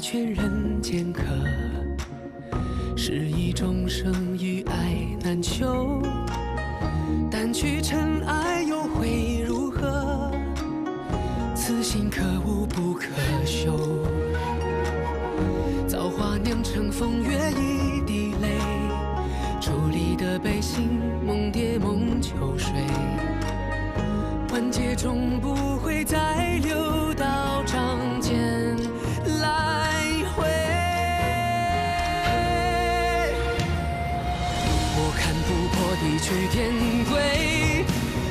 劝人间客，是以众生与爱难求。但去尘埃又会如何？此心可无不可修。造化酿成风月一滴泪，伫立的悲心梦蝶梦秋水。万劫终不会再流到掌间来回。我看不破地去天归，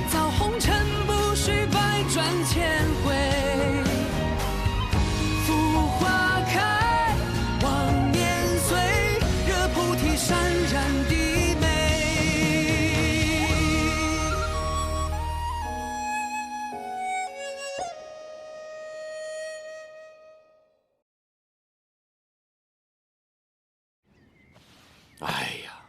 造红尘不须百转千回。浮花开，望年岁，惹菩提潸然的美。哎呀，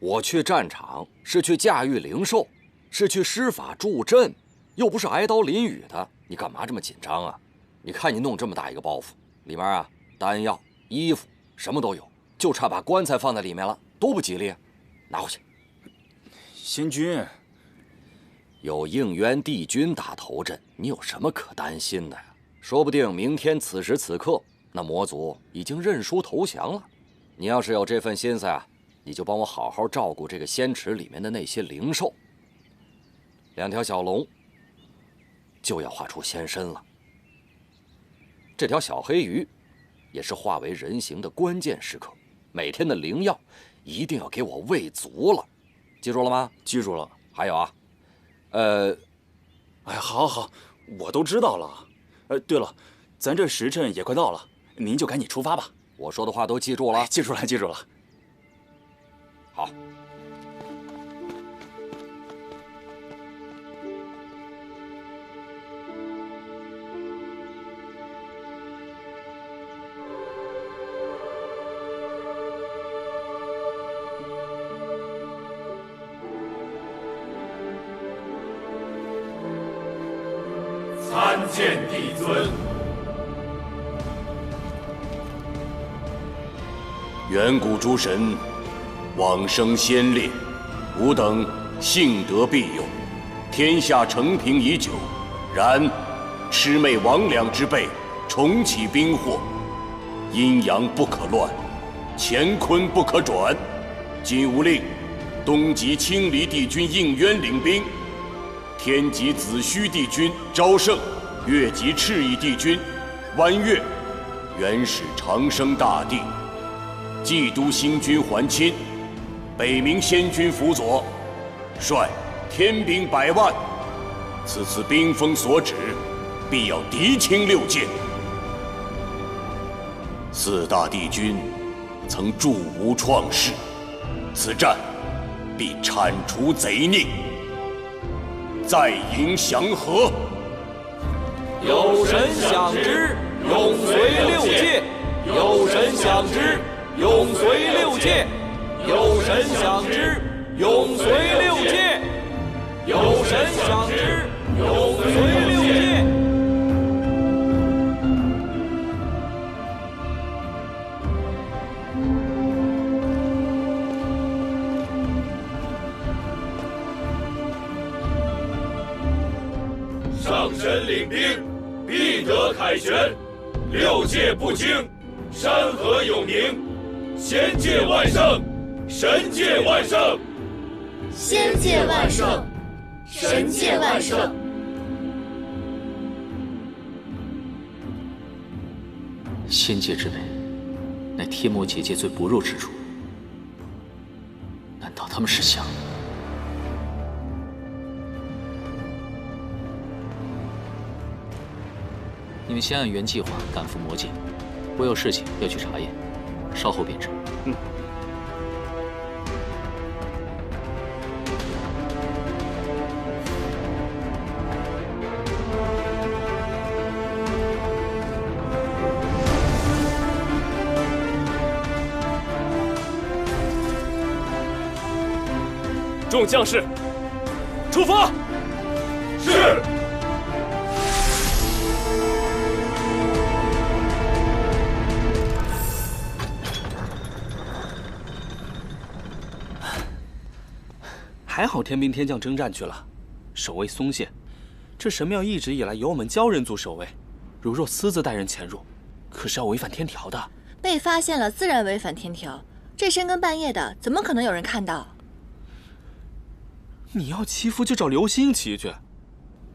我去战场是去驾驭灵兽，是去施法助阵，又不是挨刀淋雨的。你干嘛这么紧张啊？你看你弄这么大一个包袱，里面啊丹药、衣服什么都有，就差把棺材放在里面了，多不吉利啊！拿回去。仙君，有应元帝君打头阵，你有什么可担心的呀？说不定明天此时此刻，那魔族已经认输投降了。你要是有这份心思啊，你就帮我好好照顾这个仙池里面的那些灵兽。2条小龙就要化出仙身了，这条小黑鱼也是化为人形的关键时刻，每天的灵药一定要给我喂足了，记住了吗？记住了。还有啊，哎，好，我都知道了。对了，咱这时辰也快到了，您就赶紧出发吧。我说的话都记住了？记住了。好。参见帝尊。远古诸神，往生先烈，吾等幸得庇佑，天下承平已久。然魑魅魍魉之辈重启兵祸，阴阳不可乱，乾坤不可转。今吾令东极青离帝君应渊领兵，天极子虚帝君昭圣，越极赤翼帝君弯月，原始长生大帝，冀都星君还钦，北冥仙君辅佐，率天兵100万。此次兵锋所指，必要敌清6界。4大帝君曾助吾创世，此战必铲除贼佞，再迎祥和。有神享之，永随6界；有神享之，永随6界；有神享之，永随6界；有神享之，永随6界。上神领兵，必得凯旋；6界不惊，山河永宁。仙界万圣，神界万圣。仙界万圣，神界万圣。仙界之美，乃天魔结界最薄弱之处。难道他们是想？你们先按原计划赶赴魔界，我有事情要去查验，稍后便至。众将士，出发！是。还好天兵天将征战去了，守卫松懈。这神庙一直以来由我们鲛人族守卫，如若私自带人潜入，可是要违反天条的。被发现了，自然违反天条。这深更半夜的，怎么可能有人看到？你要欺负就找流星骑去，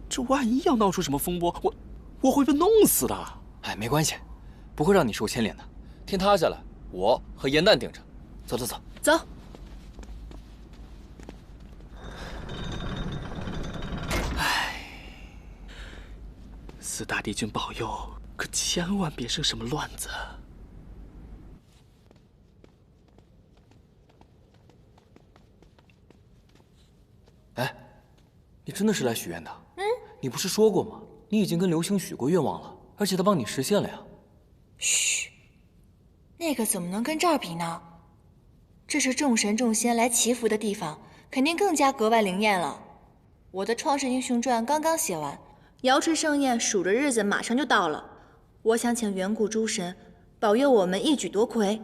这万一要闹出什么风波，我会被弄死的。哎，没关系，不会让你受牵连的。天塌下来，我和严蛋顶着。走走走，走。四大帝君保佑，可千万别生什么乱子。哎，你真的是来许愿的？你不是说过吗？你已经跟流星许过愿望了，而且他帮你实现了呀。嘘，那个怎么能跟这儿比呢？这是众神众仙来祈福的地方，肯定更加格外灵验了。我的《创世英雄传》刚刚写完，瑶池盛宴数着日子马上就到了。我想请远古诸神保佑我们一举夺魁。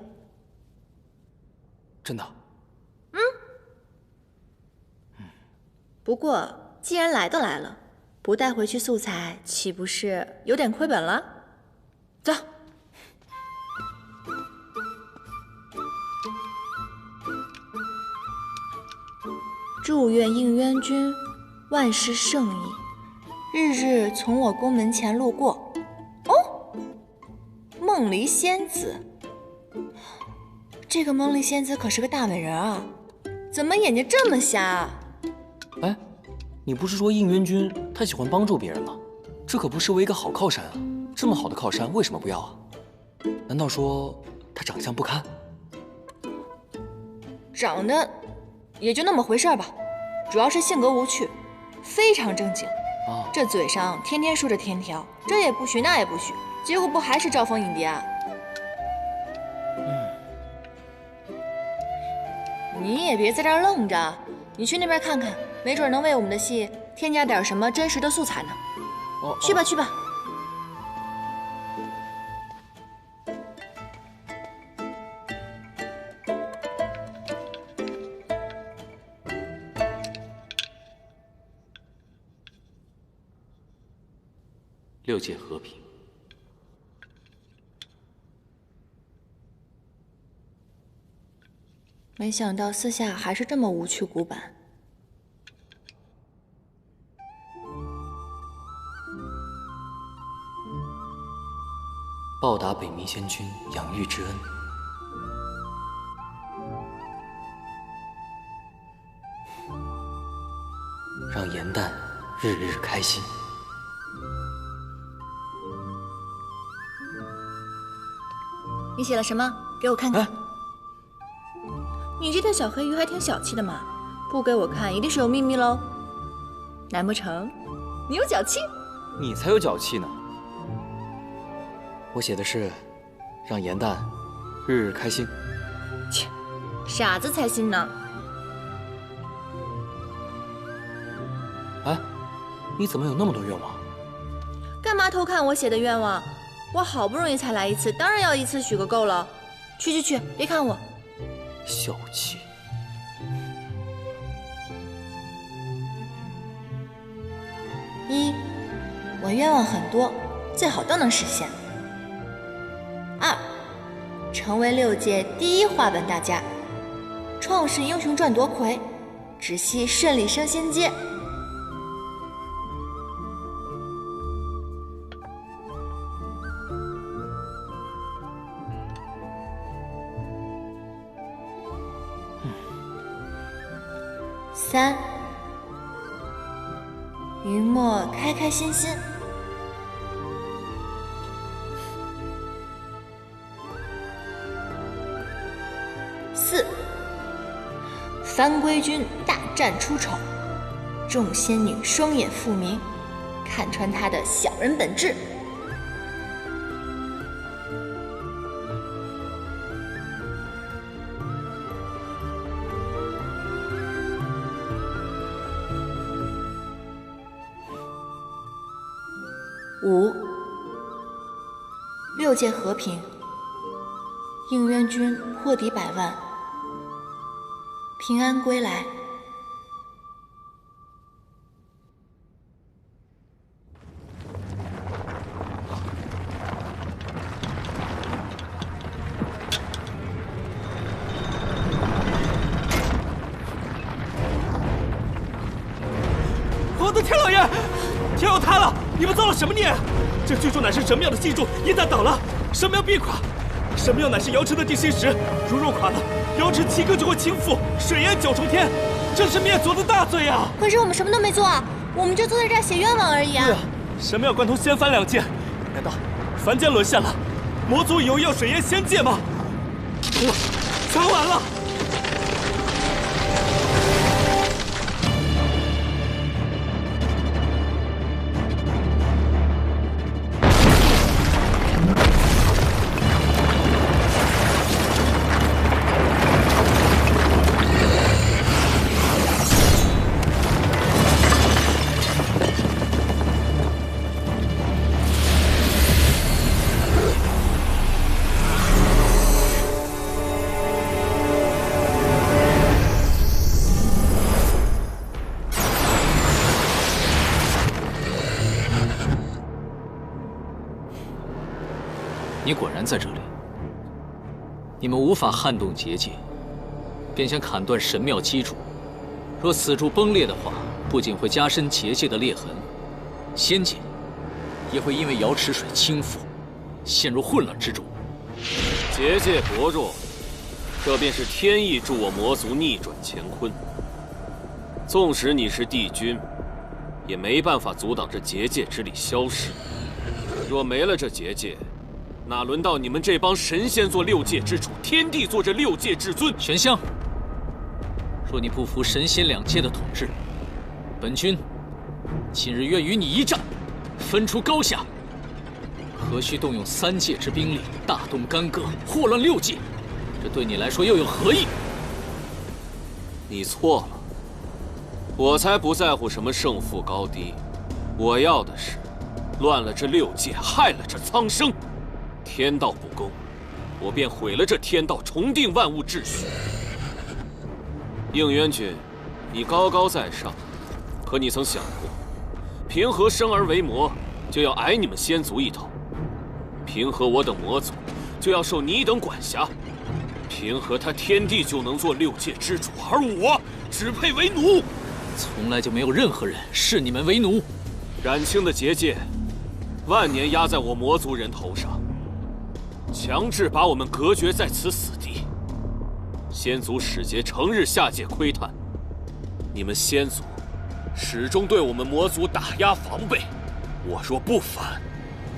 真的？不过既然来都来了，不带回去素材，岂不是有点亏本了？走。祝愿应渊君万事胜意，日日从我宫门前路过。哦，梦离仙子，这个梦离仙子可是个大美人啊，怎么眼睛这么瞎啊？哎，你不是说应渊君他喜欢帮助别人吗？这可不失为一个好靠山啊！这么好的靠山为什么不要啊？难道说他长相不堪？长得也就那么回事吧，主要是性格无趣，非常正经。这嘴上天天说着天条，这也不许那也不许，结果不还是招蜂引蝶啊？你也别在这儿愣着，你去那边看看，没准能为我们的戏添加点什么真实的素材呢。去吧去吧。六界和平。没想到私下还是这么无趣古板。报答北冥仙君养育之恩，让严旦日日开心。你写了什么？给我看看。你这条小黑鱼还挺小气的嘛，不给我看一定是有秘密喽。难不成你有脚气？你才有脚气呢。我写的是让严旦日日开心。切，傻子才信呢。哎，你怎么有那么多愿望？干嘛偷看我写的愿望？我好不容易才来一次，当然要一次许个够了。去，别看我。小气。一，我愿望很多，最好都能实现。二，成为6届第1话本大家，《创世英雄传》夺魁，只希顺利升仙阶。3，云墨开开心心。4，番归军大战出丑，众仙女双眼复明，看穿他的小人本质。5，6界和平，应渊君破敌100万，平安归来，我的天老爷，天要塌了！你们造了什么孽？这巨柱乃是神庙的基柱，一旦倒了，神庙必垮。神庙乃是瑶池的地心石，如若垮了，瑶池7个就会倾覆，水淹9重天，这是灭族的大罪啊！可是我们什么都没做啊，我们就坐在这儿写冤枉而已啊！对啊，神庙贯通仙凡2界，难道凡间沦陷了？魔族以后要水淹仙界吗？全完了！你果然在这里。你们无法撼动结界，便想砍断神庙基柱。若此柱崩裂的话，不仅会加深结界的裂痕，仙界也会因为瑶池水倾覆，陷入混乱之中。结界薄弱，这便是天意助我魔族逆转乾坤。纵使你是帝君，也没办法阻挡这结界之力消失。若没了这结界，哪轮到你们这帮神仙做6界之主，天帝做这6界至尊？玄香，若你不服神仙2界的统治，本君今日愿与你一战，分出高下。何须动用3界之兵力，大动干戈，祸乱6界？这对你来说又有何益？你错了，我才不在乎什么胜负高低，我要的是乱了这6界，害了这苍生。天道不公，我便毁了这天道，重定万物秩序。应元君，你高高在上，可你曾想过，平和生而为魔，就要矮你们仙族一头；平和我等魔族，就要受你等管辖。平和他天帝就能做6界之主，而我只配为奴。从来就没有任何人视你们为奴。冉青的结界，万年压在我魔族人头上。强制把我们隔绝在此死地，仙族使节成日下界窥探，你们仙族始终对我们魔族打压防备，我若不反，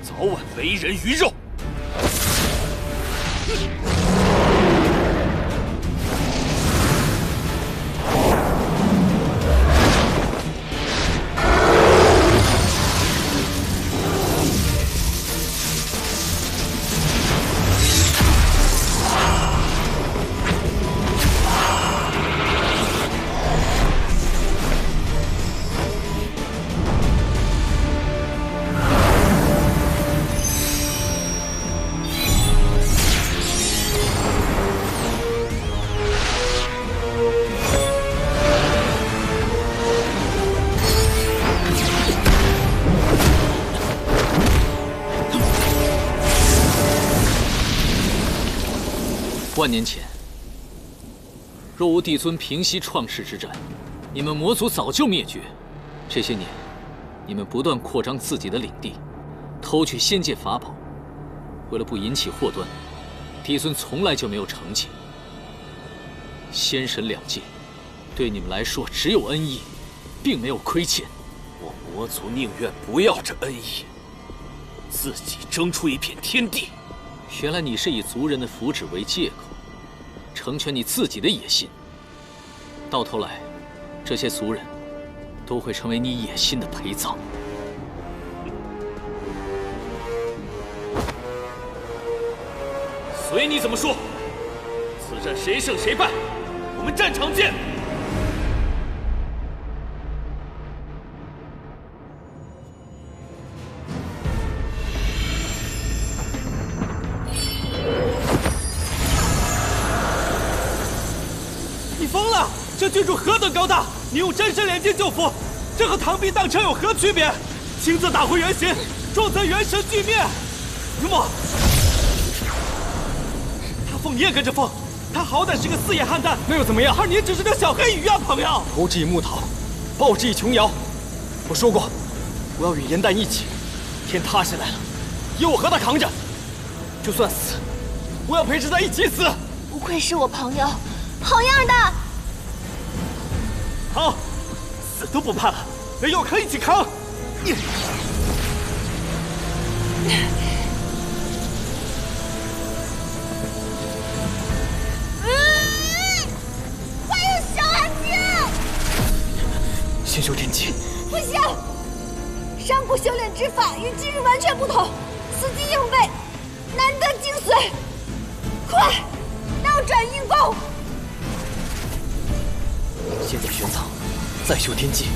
早晚为人鱼肉。万年前，若无帝尊平息创世之战，你们魔族早就灭绝。这些年，你们不断扩张自己的领地，偷取仙界法宝。为了不引起祸端，帝尊从来就没有成见。仙神2界，对你们来说只有恩义，并没有亏欠。我魔族宁愿不要这恩义，自己争出一片天地。原来你是以族人的福祉为借口，成全你自己的野心。到头来，这些族人都会成为你野心的陪葬。随你怎么说。此战谁胜谁败，我们战场见。你疯了！这郡主何等高大，你用真身连接救符，这和螳臂当车有何区别？亲自打回原形，重则元神俱灭。如墨，他疯你也跟着疯，他好歹是个4眼汉丹，那又怎么样？而你只是个小黑鱼啊，朋友！投之以木桃，报之以琼瑶。我说过，我要与严旦一起。天塌下来了，也我和他扛着。就算死，我要陪着他一起死。不愧是我朋友，好样的！好，死都不怕了，没有可以一起扛。快用小眼睛！先修天机。不行，上古修炼之法与今日完全不同，死记硬背，难得精髓。快，倒转运功！先点玄草，再修天机。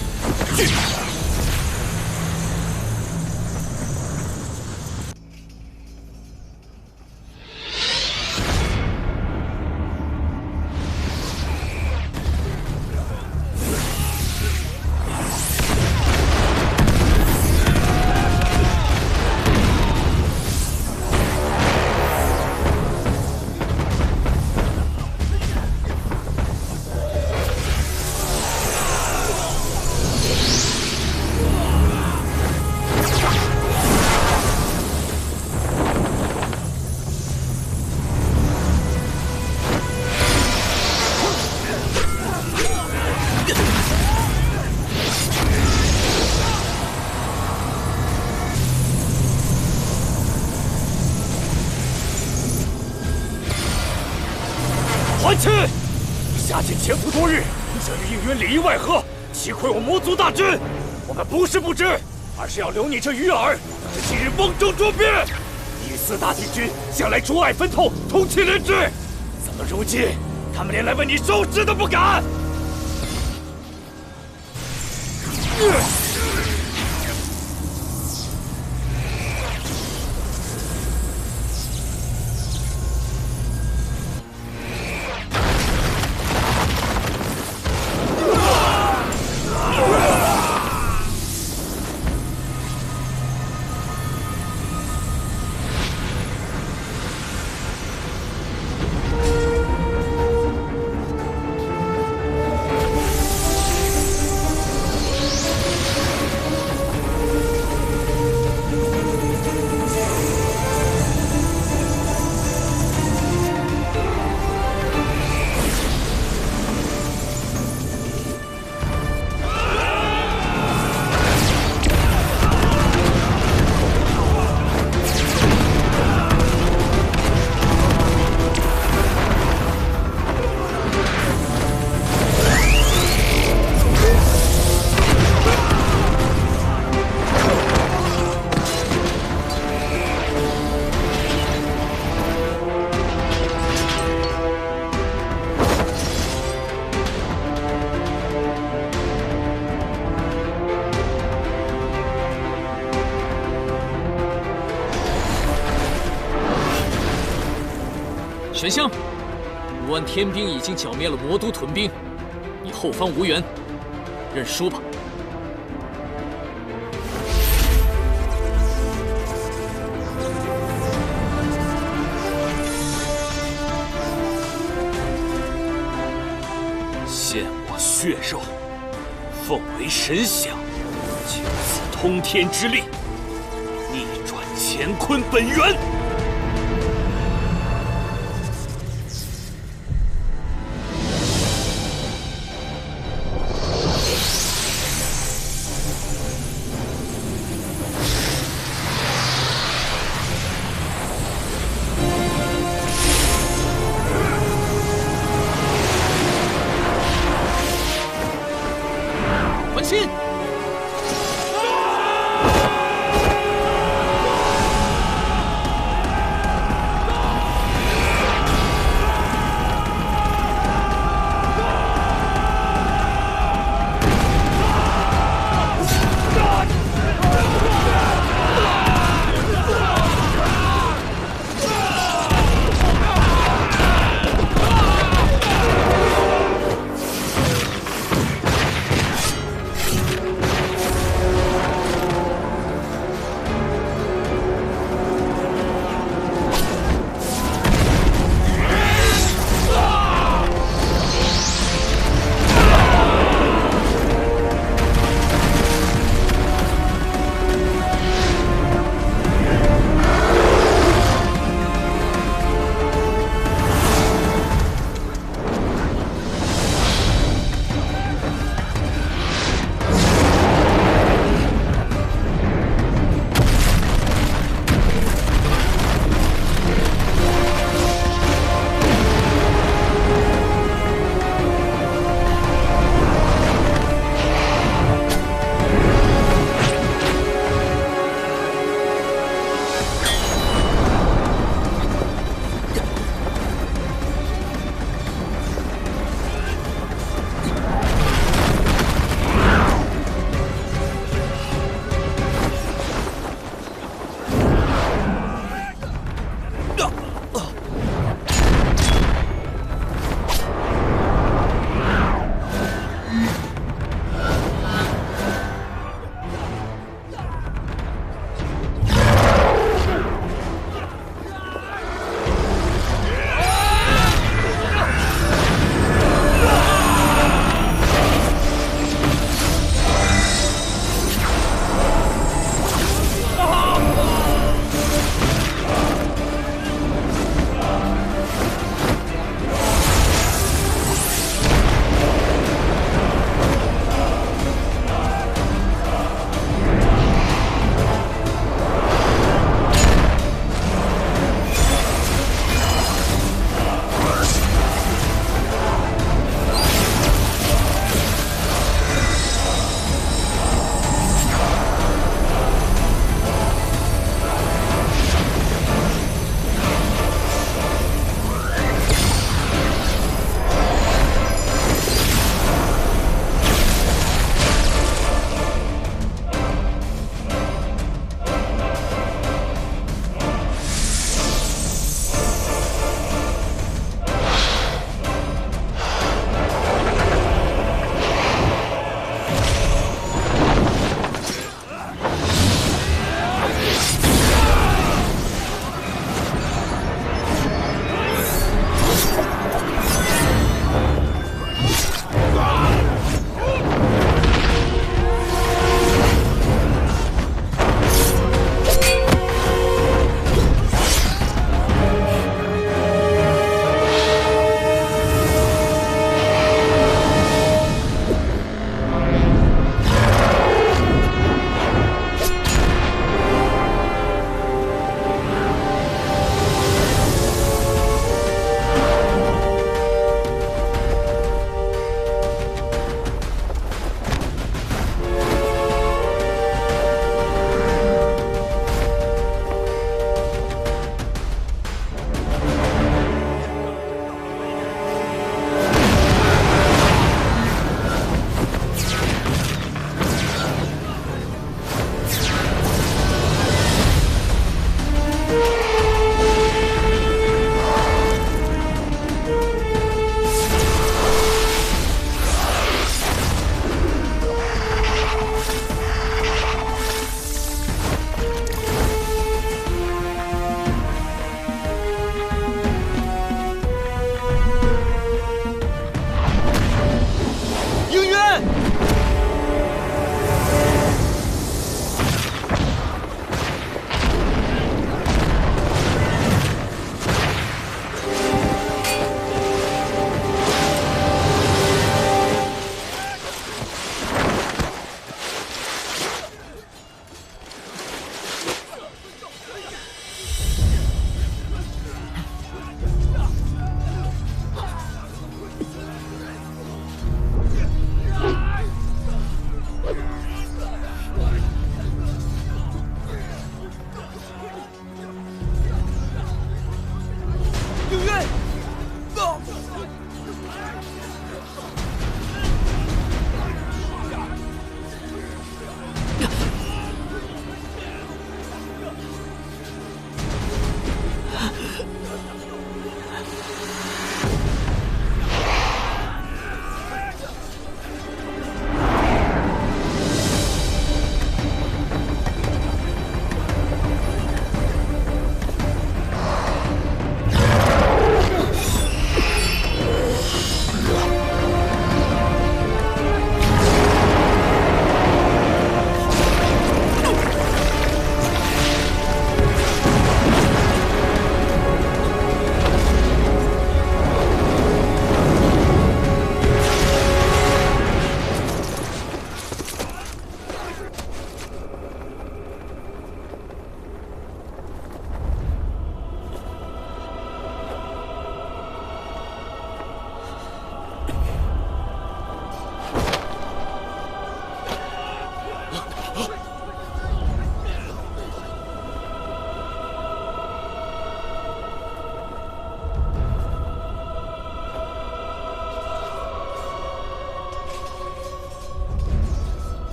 还去！下界潜伏多日，这与应元里应外合，击溃我魔族大军。我们不是不知，而是要留你这鱼饵，等着今日瓮中捉鳖。你四大帝君向来竹爱分透，同气连枝，怎么如今他们连来为你收尸都不敢？玄香，5万天兵已经剿灭了魔都屯兵，你后方无援，认输吧。献我血肉，奉为神享，就此通天之力，逆转乾坤本源。亲！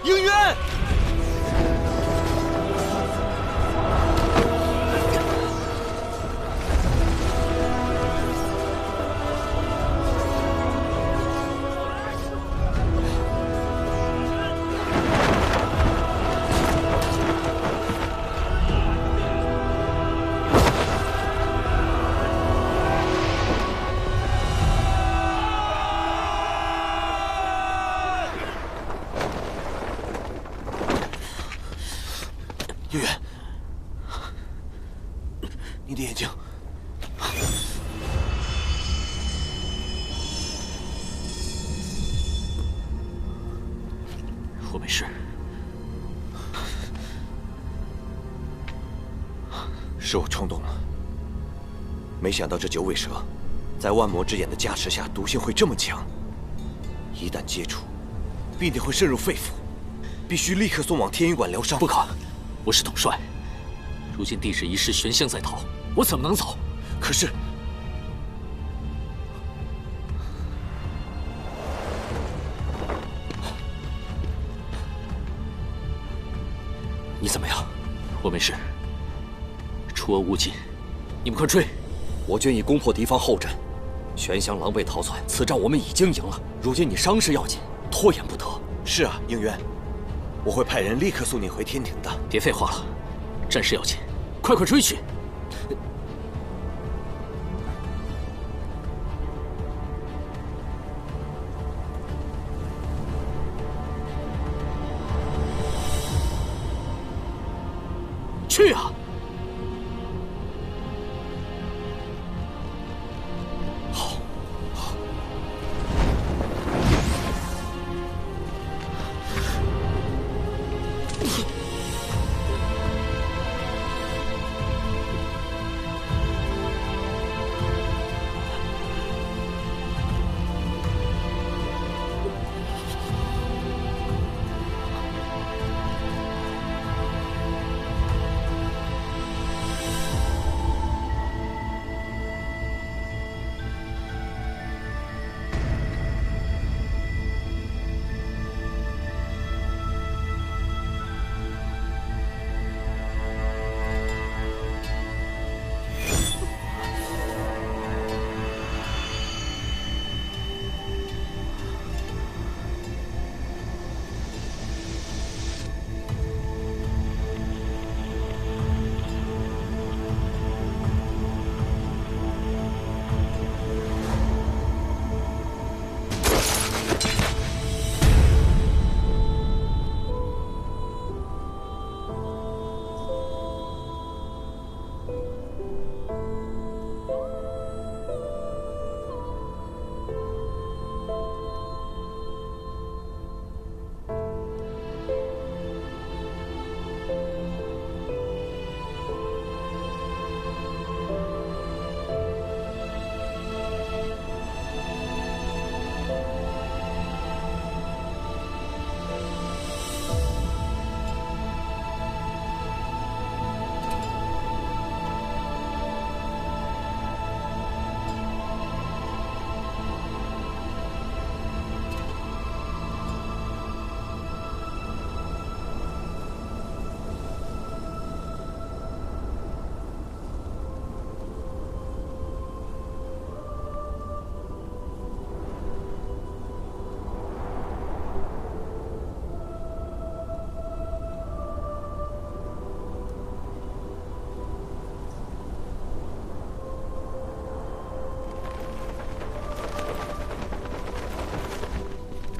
应援！应援，你的眼睛。 我没事，是我冲动了。没想到这九尾蛇，在万魔之眼的加持下，毒性会这么强。一旦接触，必定会渗入肺腑，必须立刻送往天云馆疗伤。不可，我是统帅。如今帝旨一事悬香在逃，我怎么能走？可是。 你怎么样？我没事。出恶勿近，你们快追！我军已攻破敌方后阵，玄香狼狈逃窜，此战我们已经赢了。如今你伤势要紧，拖延不得。是啊，应渊，我会派人立刻送你回天庭的。别废话了，战事要紧，快追去！去啊！好，好。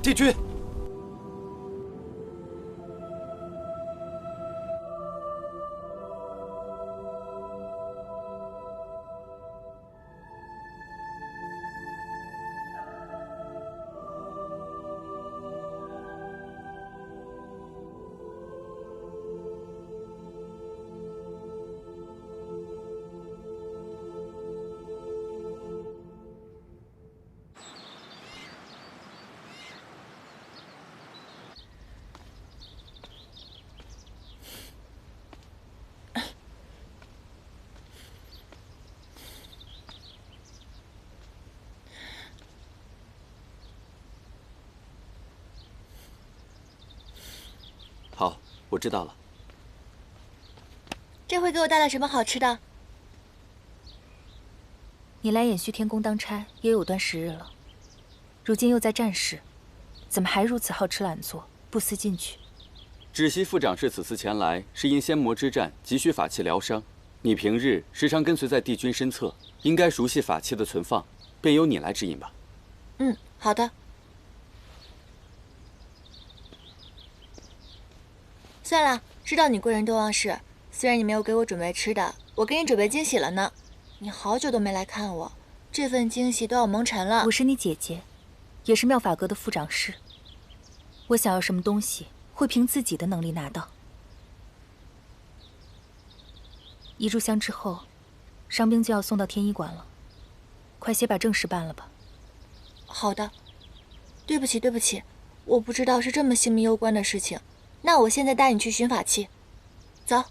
帝君，我知道了。这回给我带来什么好吃的？你来偃虚天宫当差也有段时日了，如今又在战事，怎么还如此好吃懒做，不思进取？知悉副长是此次前来，是因仙魔之战急需法器疗伤。你平日时常跟随在帝君身侧，应该熟悉法器的存放，便由你来指引吧。嗯，好的。算了，知道你贵人多忘事，虽然你没有给我准备吃的，我给你准备惊喜了呢。你好久都没来看我，这份惊喜都要蒙尘了。我是你姐姐，也是妙法阁的副掌事。我想要什么东西，会凭自己的能力拿到。一炷香之后，伤兵就要送到天医馆了，快些把正事办了吧。好的。对不起，对不起，我不知道是这么性命攸关的事情。那我现在带你去寻法器，走。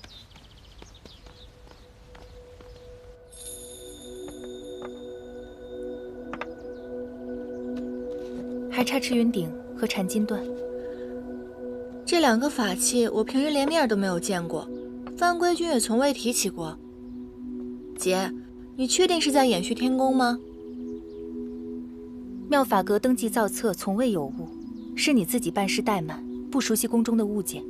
还差赤云鼎和缠金断。这两个法器我平日连面都没有见过，番规君也从未提起过。姐，你确定是在偃虚天宫吗？妙法阁登记造册从未有误，是你自己办事怠慢，不熟悉宫中的物件。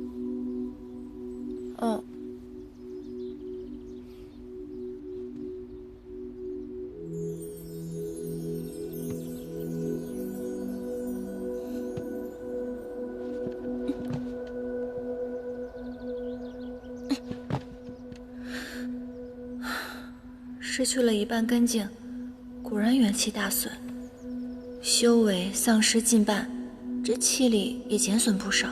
失去了一半根茎，果然元气大损，修为丧失近半，这气力也减损不少。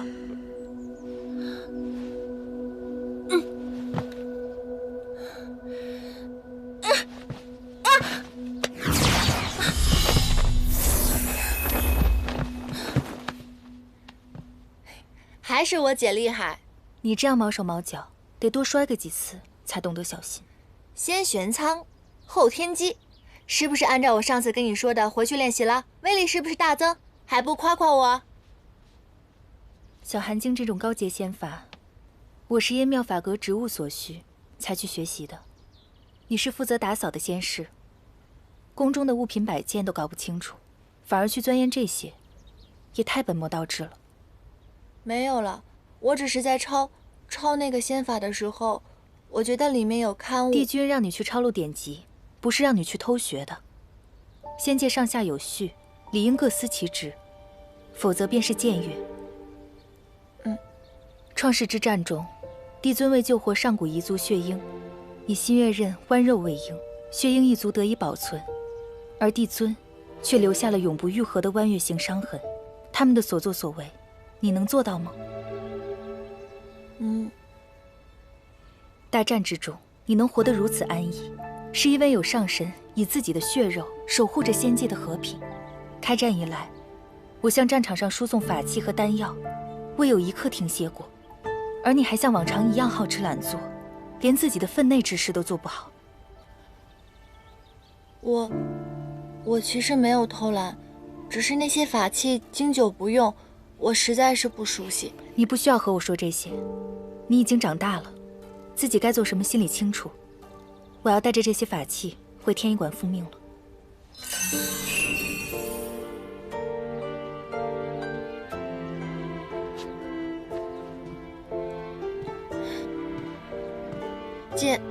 还是我姐厉害。你这样毛手毛脚，得多摔个几次才懂得小心。先玄仓，后天机，是不是按照我上次跟你说的回去练习了？威力是不是大增？还不夸夸我？小寒经这种高阶仙法，我是因妙法阁职务所需才去学习的。你是负责打扫的仙士，宫中的物品摆件都搞不清楚，反而去钻研这些，也太本末倒置了。没有了，我只是在抄那个仙法的时候，我觉得里面有刊物。帝君让你去抄录典籍，不是让你去偷学的。仙界上下有序，理应各司其职，否则便是僭越。创世之战中，帝尊为救活上古彝族血鹰，以新月刃剜肉喂鹰，血鹰一族得以保存，而帝尊却留下了永不愈合的剜月形伤痕。他们的所作所为，你能做到吗？大战之中，你能活得如此安逸，是因为有上神以自己的血肉守护着仙界的和平。开战以来，我向战场上输送法器和丹药，未有一刻停歇过。而你还像往常一样好吃懒做，连自己的分内之事都做不好。我其实没有偷懒，只是那些法器经久不用，我实在是不熟悉。你不需要和我说这些，你已经长大了，自己该做什么心里清楚。我要带着这些法器回天医馆复命了。姐，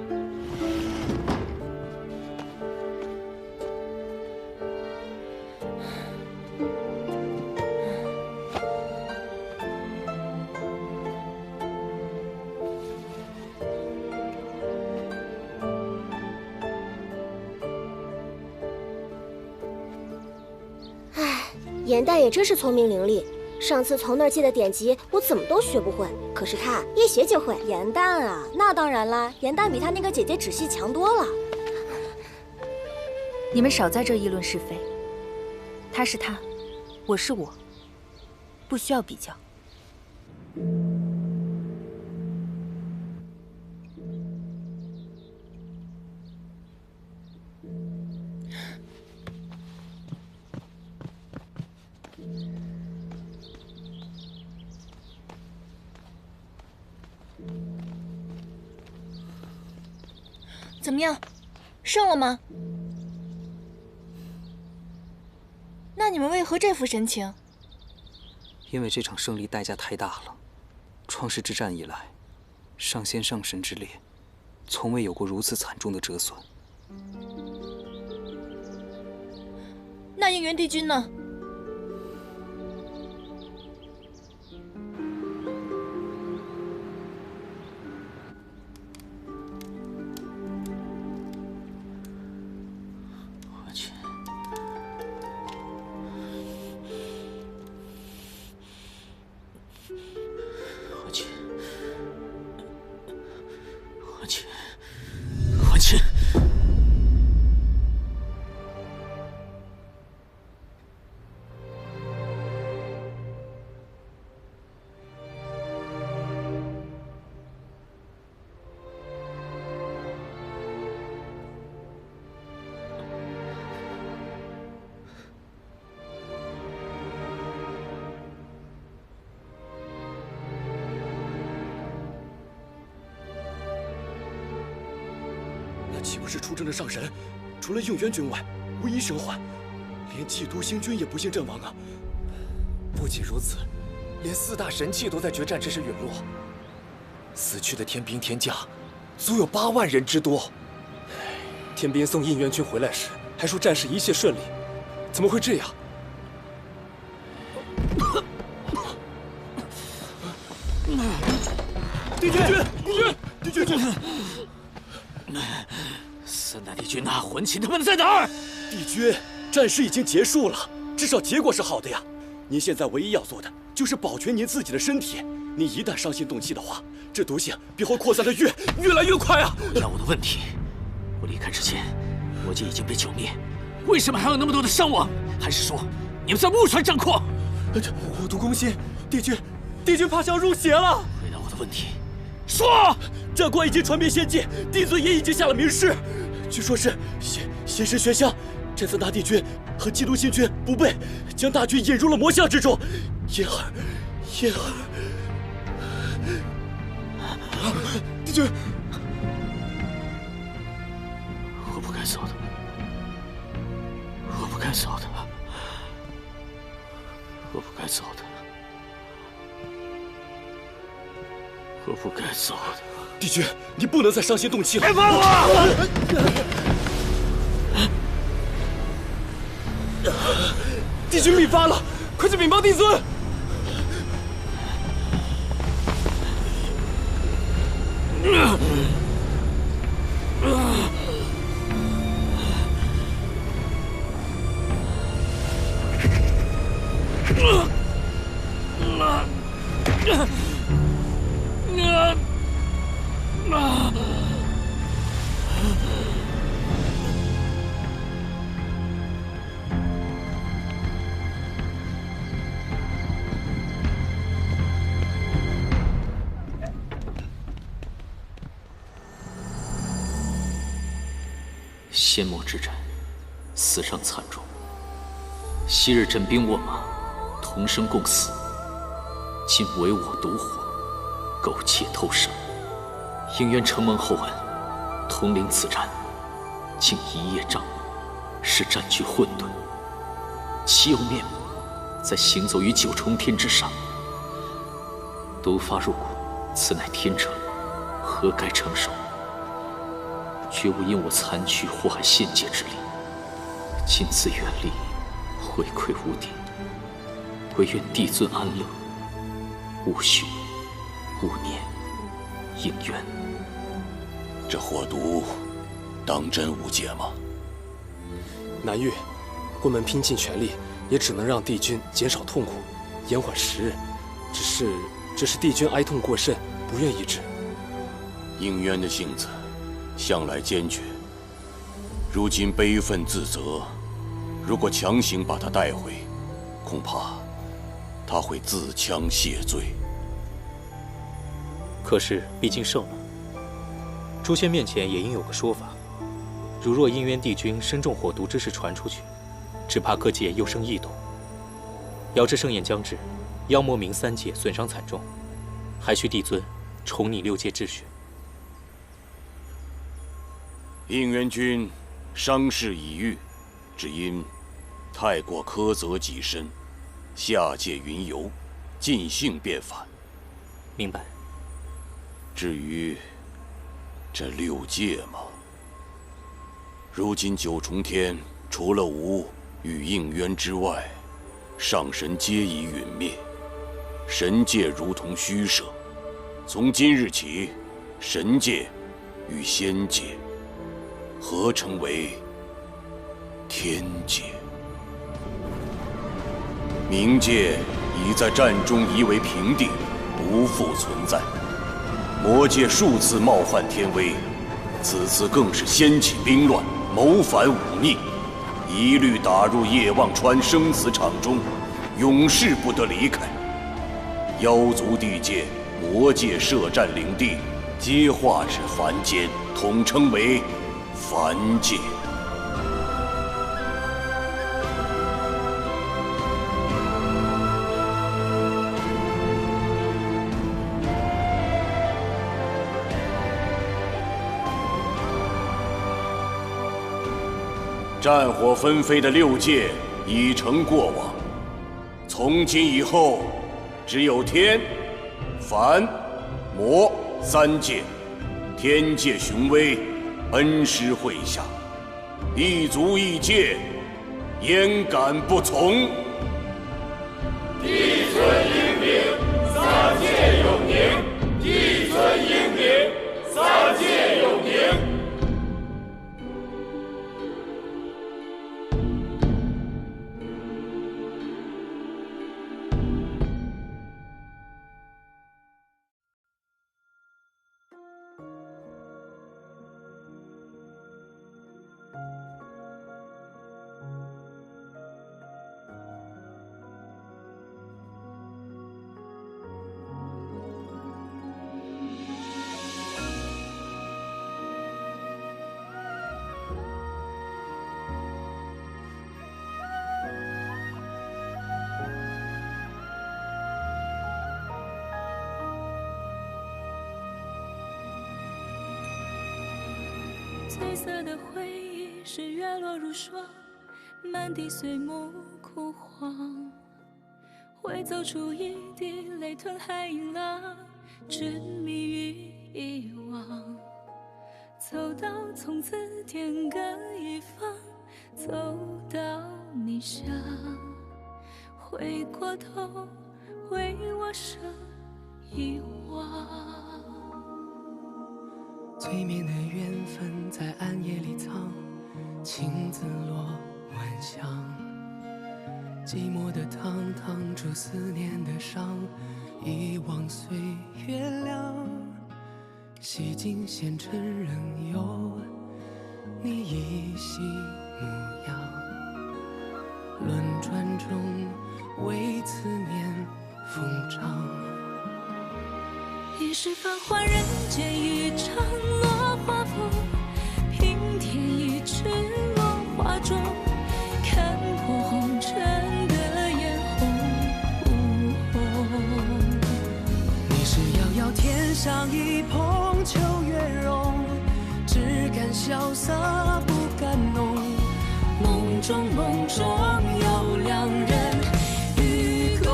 颜淡也真是聪明伶俐，上次从那儿借的典籍，我怎么都学不会，可是他一学就会。颜淡啊，那当然啦，颜淡比他那个姐姐芷溪强多了。你们少在这议论是非，他是他，我是我，不需要比较。怎么样，胜了吗？那你们为何这副神情？因为这场胜利代价太大了。创世之战以来，上仙上神之列，从未有过如此惨重的折损。那应元帝君呢？岂不是出征的上神，除了应元君外，无一生还？连祭都星君也不幸阵亡啊！不仅如此，连4大神器都在决战之时陨落。死去的天兵天将，足有8万人之多。天兵送应元君回来时，还说战事一切顺利，怎么会这样？帝君，帝君！三大帝君呐，魂琴他们在哪儿？帝君，战事已经结束了，至少结果是好的呀。您现在唯一要做的就是保全您自己的身体。您一旦伤心动气的话，这毒性必会扩散的越来越快啊！回答我的问题。我离开之前，魔界已经被剿灭，为什么还有那么多的伤亡？还是说你们在误传战况？虎毒攻心，帝君怕是要入邪了。回答我的问题，说！战况已经传遍仙界，帝尊也已经下了明示，据说是邪神玄香，这次大帝君和基督星君不备，将大军引入了魔像之中。燕儿，帝君，我不该走的，我不该走的，我不该走的，我不该走的。帝君，你不能再伤心动气了！别放我！帝君病发了，快去禀报帝尊！仙魔之战，死伤惨重。昔日枕兵卧马，同生共死，今唯我独活，苟且偷生。应元承蒙厚恩，统领此战，竟一叶障目，使战局混沌。岂有面目再行走于9重天之上？毒发入骨，此乃天惩，何该承受？绝无因我残躯祸害仙界之理。今自远离，回馈无敌，唯愿帝尊安乐，勿许，勿念，应元。这火毒，当真无解吗？南域，quân们拼尽全力，也只能让帝君减少痛苦，延缓时日。只是帝君哀痛过甚，不愿医治。应渊的性子向来坚决，如今悲愤自责，如果强行把他带回，恐怕他会自戕谢罪。可是毕竟胜了，诛仙面前也应有个说法。如若应渊帝君身中火毒之事传出去，只怕各界又生异动。遥知盛宴将至，妖魔冥3界损伤惨重，还需帝尊重拟6界秩序。应元君伤势已愈，只因太过苛责己身，下界云游，尽兴便返。明白。至于这6界嘛，如今9重天除了吾与应渊之外，上神皆已陨灭，神界如同虚设。从今日起，神界与仙界合成为天界。冥界已在战中夷为平地，不复存在。魔界数次冒犯天威，此次更是掀起兵乱，谋反忤逆，一律打入夜望川生死场中，永世不得离开。妖族地界、魔界设战领地，皆化至凡间，统称为凡界。战火纷飞的6界已成过往，从今以后，只有天、凡、魔3界。天界雄威，恩师麾下，一族一界，焉敢不从？地存英明，3界永宁；地存英明，3界永宁。褪色的回忆是月落如霜，满地碎木枯黄，会走出一滴泪吞海银浪，执迷于遗忘。走到从此天各一方，走到你乡，回过头为我生遗忘。最绵的缘分在暗夜里藏，情字落晚香。寂寞的汤烫出思念的伤，遗忘岁月凉。洗尽纤尘仍有你依稀模样，轮转中为思念疯长。一世繁华人间一场落花风，平添一池落花中，看破红尘的眼红。你是遥遥天上一捧秋月容，只敢萧瑟不敢浓。梦中梦中有两人与共。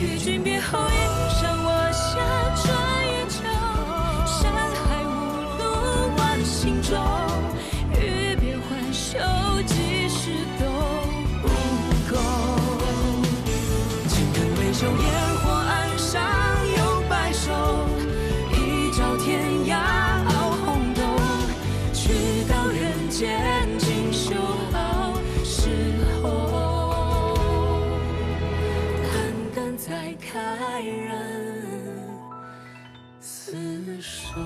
与君别后，一生我下转月球，山海无路万心中。欲别还休，几时都不够。情根未休，烟火岸上有白首，一朝天涯熬红豆，去到人间尽修好时候。淡淡再开人厮守。